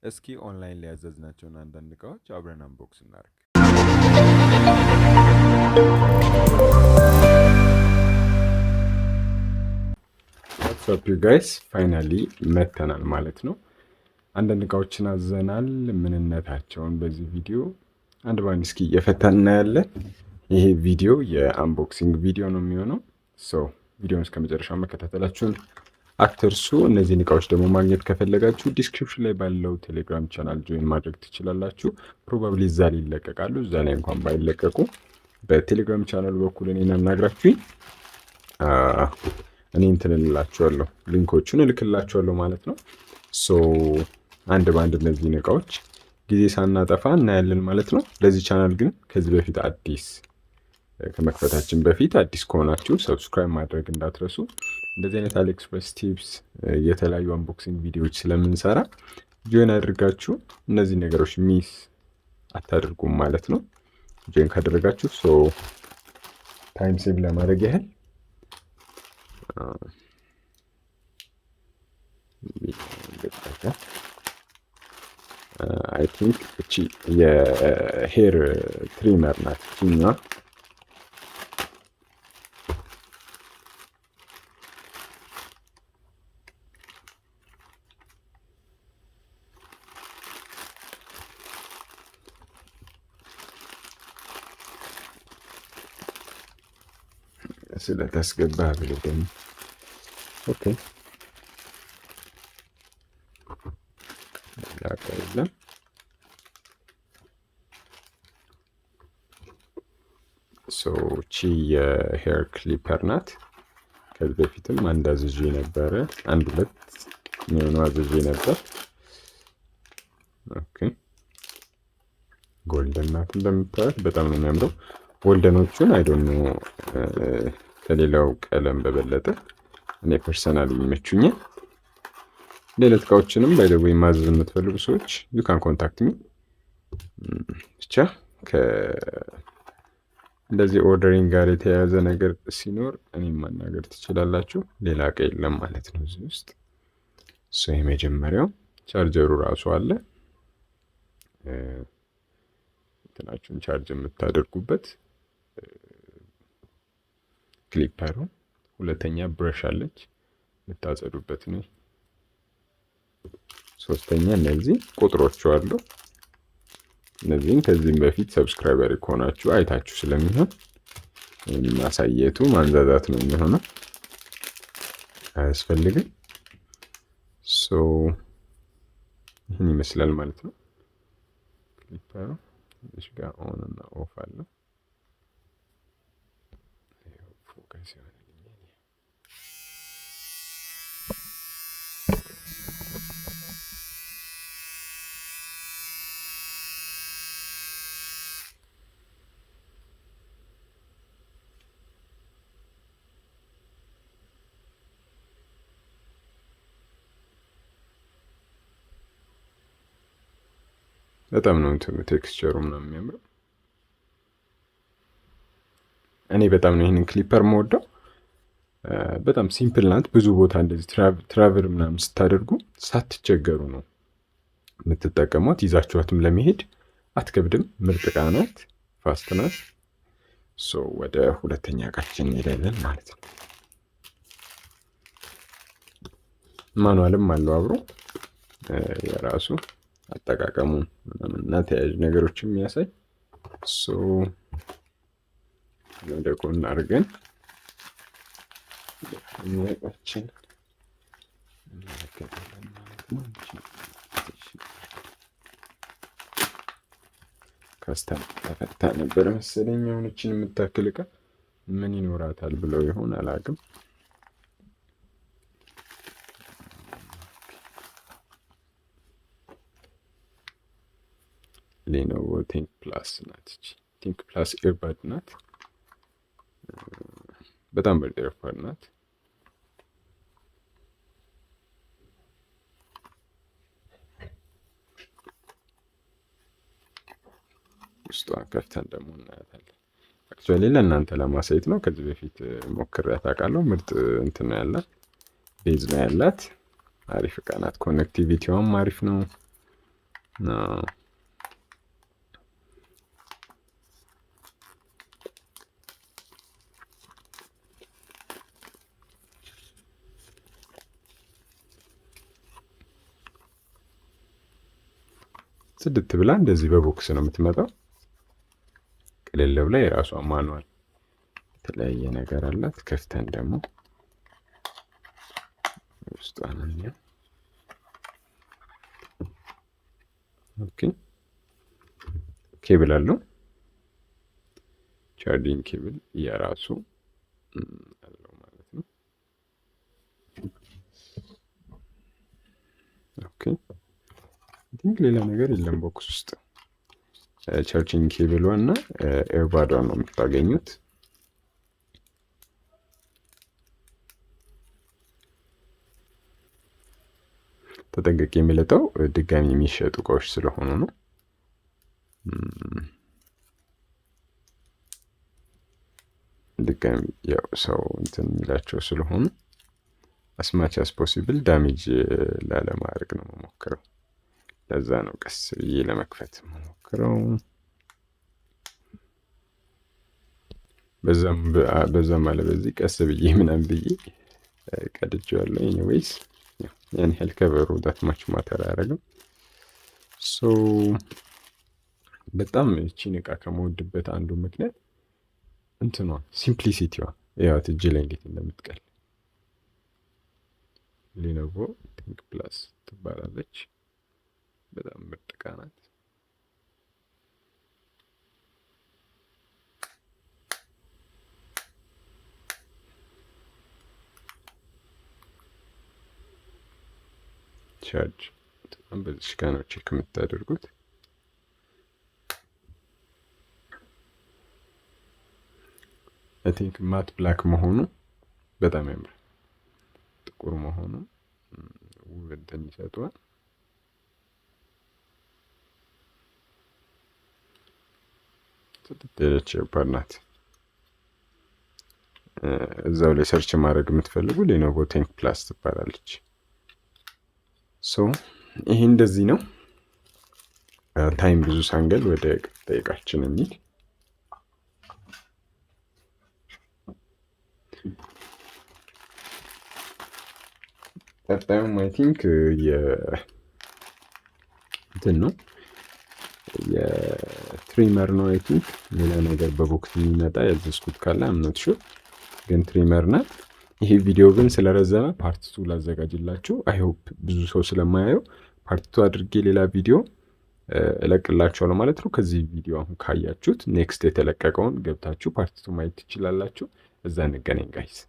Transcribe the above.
እስኪ ኦንላይን ላይ ያዘዝናቸውን አንዳንድ እቃዎች አብረን አንቦክስ እናድርግ። ዋትስአፕ ዩ ጋይስ ፋይናሊ መተናል ማለት ነው። አንዳንድ እቃዎችን አዘናል። ምንነታቸውን በዚህ ቪዲዮ አንድ ባንድ እስኪ እየፈታን እናያለን። ይሄ ቪዲዮ የአንቦክሲንግ ቪዲዮ ነው የሚሆነው። ቪዲዮን እስከ መጨረሻው መከታተላችሁን አትርሱ። እነዚህን እቃዎች ደግሞ ማግኘት ከፈለጋችሁ ዲስክሪፕሽን ላይ ባለው ቴሌግራም ቻናል ጆይን ማድረግ ትችላላችሁ። ፕሮባብሊ እዛ ላይ ይለቀቃሉ። እዛ ላይ እንኳን ባይለቀቁ በቴሌግራም ቻናል በኩል እኔን አናግራችሁኝ እኔ እንትን እልላችኋለሁ፣ ሊንኮቹን እልክላችኋለሁ ማለት ነው። አንድ በአንድ እነዚህን እቃዎች ጊዜ ሳናጠፋ እናያለን ማለት ነው። ለዚህ ቻናል ግን ከዚህ በፊት አዲስ ከመክፈታችን በፊት አዲስ ከሆናችሁ ሰብስክራይብ ማድረግ እንዳትረሱ። እንደዚህ አይነት አሊኤክስፕረስ ቲፕስ፣ የተለያዩ አንቦክሲንግ ቪዲዮዎች ስለምንሰራ ጆይን አድርጋችሁ እነዚህ ነገሮች ሚስ አታድርጉም ማለት ነው። ጆይን ካደረጋችሁ ታይም ሴቭ ለማድረግ ያህል አይ ቲንክ እቺ የሄር ትሪመር ናት። እቺኛዋ ስለታስገባ ብሎ ደግሞ ኦኬ ላቀለም ቺ የሄር ክሊፐር ናት። ከዚህ በፊትም አንድ አዝዤ ነበረ፣ አንድ ሁለት የሚሆኑ አዝዤ ነበር። ኦኬ ጎልደን ናት እንደምታዩት፣ በጣም ነው የሚያምረው። ጎልደኖቹን አይ ዶንት ኖ ከሌላው ቀለም በበለጠ እኔ ፐርሰናሊ ይመቹኛል። ሌሎች እቃዎችንም ባይ ዘ ዌይ ማዘዝ የምትፈልጉ ሰዎች ዩ ካን ኮንታክት ሚ። ብቻ እንደዚህ ኦርደሪንግ ጋር የተያያዘ ነገር ሲኖር እኔም ማናገር ትችላላችሁ። ሌላ እቃ የለም ማለት ነው እዚህ ውስጥ። የመጀመሪያው ቻርጀሩ ራሱ አለ፣ እንትናችሁን ቻርጅ የምታደርጉበት ክሊፐሩ። ሁለተኛ ብረሽ አለች የምታጸዱበት ነው። ሶስተኛ እነዚህ ቁጥሮቹ አሉ። እነዚህን ከዚህም በፊት ሰብስክራይበር ከሆናችሁ አይታችሁ ስለሚሆን ማሳየቱ ማንዛዛት ነው የሚሆነው፣ አያስፈልግም። ይህን ይመስላል ማለት ነው ክሊፐሩ። እዚህ ጋር ኦን እና ኦፍ አለው። ፎከስ ይሆናል። በጣም ነው እንትኑ ቴክስቸሩ ምናምን የሚያምረው። እኔ በጣም ነው ይህንን ክሊፐር የምወደው። በጣም ሲምፕል ናት። ብዙ ቦታ እንደዚህ ትራቨል ምናምን ስታደርጉ ሳትቸገሩ ነው የምትጠቀሟት። ይዛችኋትም ለመሄድ አትከብድም። ምርጥ እቃ ናት። ፋስት ናት። ወደ ሁለተኛ እቃችን እንሄዳለን ማለት ነው። ማኑዋልም አለው አብሮ የራሱ አጠቃቀሙን እና ተያያዥ ነገሮችን የሚያሳይ ወደ ጎን አድርገን የሚያውቃችን ካስተም ተፈታ ነበር መሰለኝ። አሁንችን የምታክል እቃ ምን ይኖራታል ብለው ይሆን አላውቅም። ሌኖቮ ቲንክ ፕላስ ናት። ቲንክ ፕላስ ኤርባድ ናት። በጣም ምርጥ ኤርባድ ናት። ውስጧን ከፍተን ደግሞ እናያታለን። አክቹዋሊ ለእናንተ ለማሳየት ነው። ከዚህ በፊት ሞክሬያት አውቃለሁ። ምርጥ እንትን ነው ያላት፣ ቤዝ ነው ያላት። አሪፍ እቃ ናት። ኮኔክቲቪቲዋም አሪፍ ነው። ጽድት ብላ እንደዚህ በቦክስ ነው የምትመጣው። ቅልል ብላ የራሷ ማኑዋል የተለያየ ነገር አላት። ከፍተን ደግሞ ውስጧን እንየው። ኦኬ ኬብል አለው። ቻርጂንግ ኬብል የራሱ አለው ማለት ነው። ኦኬ ሌላ ነገር የለም ቦክስ ውስጥ። ቻርጂንግ ኬብሏ እና ኤርባዷ ነው የምታገኙት። ተጠንቀቅ የሚለጠው ድጋሚ የሚሸጡ እቃዎች ስለሆኑ ነው። ድጋሚ ያው ሰው እንትን የሚላቸው ስለሆኑ አስማች አስ ፖሲብል ዳሜጅ ላለማድረግ ነው መሞክረው። ለዛ ነው ቀስ ብዬ ለመክፈት መሞክረው። በዛም አለ በዚህ ቀስ ብዬ ምናምን ብዬ ቀድጄዋለሁ። ኤኒዌይስ ያን ያህል ከበሩ ዳትማች ማተር አያደርግም። ሶ በጣም እቺን እቃ ከመወድበት አንዱ ምክንያት እንትኗ ሲምፕሊሲቲዋ ያው እጅ ላይ እንዴት እንደምትቀል። ሌኖቮ ቲንክ ፕላስ ትባላለች። በጣም ምርጥ እቃ ናት። ቻርጅ በጣም በዚህ ጋር ነው ቼክ የምታደርጉት። አይ ቲንክ ማት ብላክ መሆኑ በጣም ያምራል። ጥቁር መሆኑ ውበትን ይሰጠዋል። ትጥልች ፓርናት እዛው ላይ ሰርች ማድረግ የምትፈልጉ ሌኖቮ ቲንክ ፕላስ ትባላለች። ሶ ይሄ እንደዚህ ነው። ታይም ብዙ ሳንገል ወደ ጠይቃችን እንሂድ። ቀጣዩም አይ ቲንክ እንትን ነው የትሪመር ነው። አይ ቲንክ ሌላ ነገር በቦክስ የሚመጣ ያዘዝኩት ካለ አምነት ሹር ግን ትሪመር ናት። ይሄ ቪዲዮ ግን ስለረዘመ ፓርት 2 ላዘጋጅላችሁ። አይ ሆፕ ብዙ ሰው ስለማያየው ፓርት 2 አድርጌ ሌላ ቪዲዮ እለቅላችኋለሁ ማለት ነው። ከዚህ ቪዲዮ አሁን ካያችሁት ኔክስት የተለቀቀውን ገብታችሁ ፓርት 2 ማየት ትችላላችሁ። እዛ እንገናኝ ጋይስ።